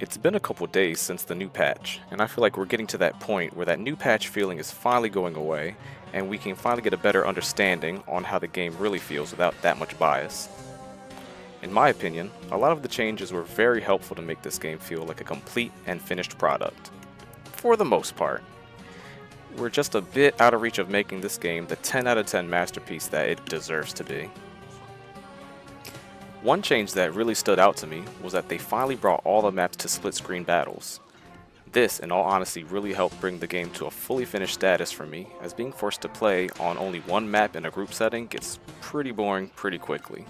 It's been a couple days since the new patch, and I feel like we're getting to that point where that new patch feeling is finally going away, and we can finally get a better understanding on how the game really feels without that much bias. In my opinion, a lot of the changes were very helpful to make this game feel like a complete and finished product. For the most part. We're just a bit out of reach of making this game the 10 out of 10 masterpiece that it deserves to be. One change that really stood out to me was that they finally brought all the maps to split screen battles. This, in all honesty, really helped bring the game to a fully finished status for me, as being forced to play on only one map in a group setting gets pretty boring pretty quickly.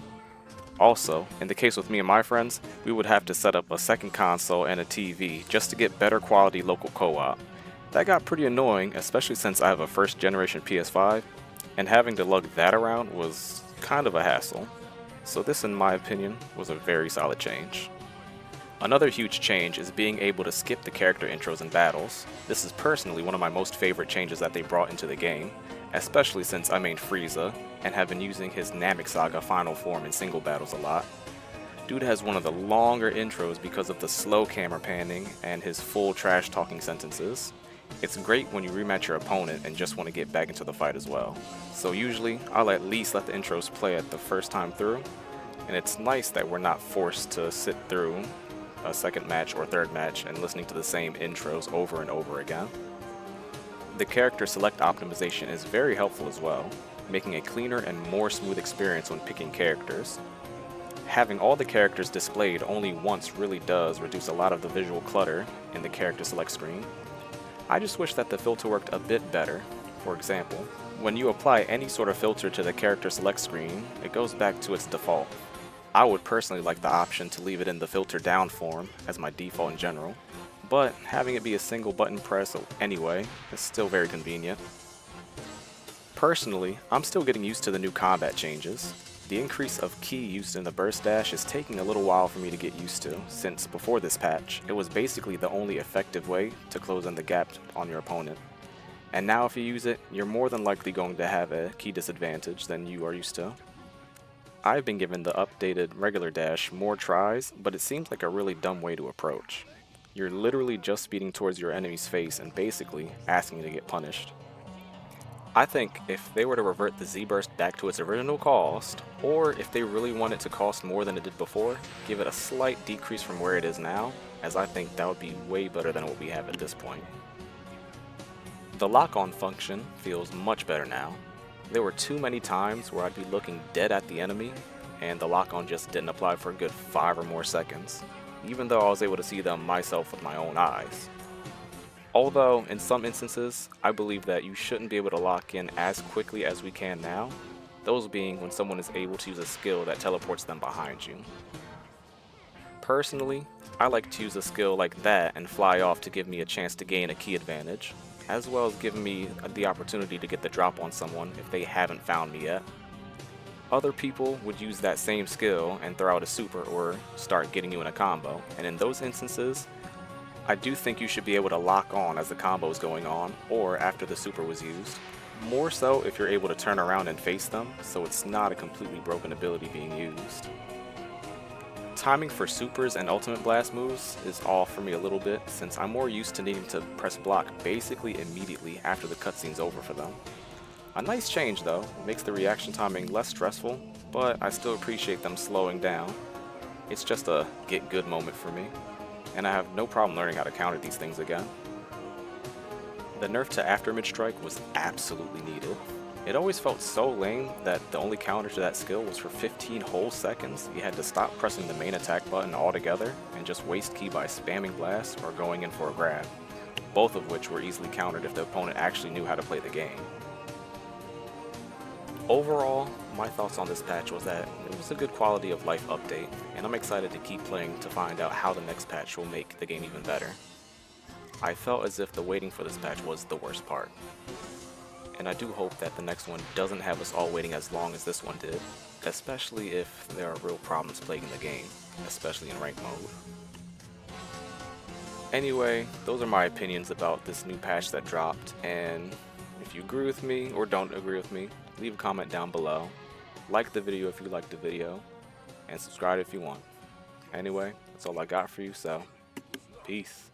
Also, in the case with me and my friends, we would have to set up a second console and a TV just to get better quality local co-op. That got pretty annoying, especially since I have a first generation PS5, and having to lug that around was kind of a hassle. So this, in my opinion, was a very solid change. Another huge change is being able to skip the character intros in battles. This is personally one of my most favorite changes that they brought into the game, especially since I main Frieza and have been using his Namek Saga final form in single battles a lot. Dude has one of the longer intros because of the slow camera panning and his full trash talking sentences. It's great when you rematch your opponent and just want to get back into the fight as well. So usually, I'll at least let the intros play at the first time through, and it's nice that we're not forced to sit through a second match or third match and listening to the same intros over and over again. The character select optimization is very helpful as well, making a cleaner and more smooth experience when picking characters. Having all the characters displayed only once really does reduce a lot of the visual clutter in the character select screen. I just wish that the filter worked a bit better. For example, when you apply any sort of filter to the character select screen, it goes back to its default. I would personally like the option to leave it in the filter down form as my default in general, but having it be a single button press anyway is still very convenient. Personally, I'm still getting used to the new combat changes. The increase of ki used in the burst dash is taking a little while for me to get used to, since before this patch, it was basically the only effective way to close in the gap on your opponent. And now if you use it, you're more than likely going to have a ki disadvantage than you are used to. I've been given the updated regular dash more tries, but it seems like a really dumb way to approach. You're literally just speeding towards your enemy's face and basically asking to get punished. I think if they were to revert the Z-Burst back to its original cost, or if they really want it to cost more than it did before, give it a slight decrease from where it is now, as I think that would be way better than what we have at this point. The lock-on function feels much better now. There were too many times where I'd be looking dead at the enemy, and the lock-on just didn't apply for a good 5 or more seconds, even though I was able to see them myself with my own eyes. Although, in some instances, I believe that you shouldn't be able to lock in as quickly as we can now, those being when someone is able to use a skill that teleports them behind you. Personally, I like to use a skill like that and fly off to give me a chance to gain a ki advantage, as well as giving me the opportunity to get the drop on someone if they haven't found me yet. Other people would use that same skill and throw out a super or start getting you in a combo, and in those instances, I do think you should be able to lock on as the combo is going on, or after the super was used. More so if you're able to turn around and face them, so it's not a completely broken ability being used. Timing for supers and ultimate blast moves is off for me a little bit, since I'm more used to needing to press block basically immediately after the cutscene's over for them. A nice change though, it makes the reaction timing less stressful, but I still appreciate them slowing down. It's just a get good moment for me, and I have no problem learning how to counter these things again. The nerf to After Mid Strike was absolutely needed. It always felt so lame that the only counter to that skill was for 15 whole seconds. You had to stop pressing the main attack button altogether and just waste ki by spamming blast or going in for a grab, both of which were easily countered if the opponent actually knew how to play the game. Overall, my thoughts on this patch was that it was a good quality of life update, and I'm excited to keep playing to find out how the next patch will make the game even better. I felt as if the waiting for this patch was the worst part, and I do hope that the next one doesn't have us all waiting as long as this one did, especially if there are real problems plaguing the game, especially in ranked mode. Anyway, those are my opinions about this new patch that dropped, and if you agree with me or don't agree with me, leave a comment down below, like the video if you liked the video, and subscribe if you want. Anyway, that's all I got for you, so Peace.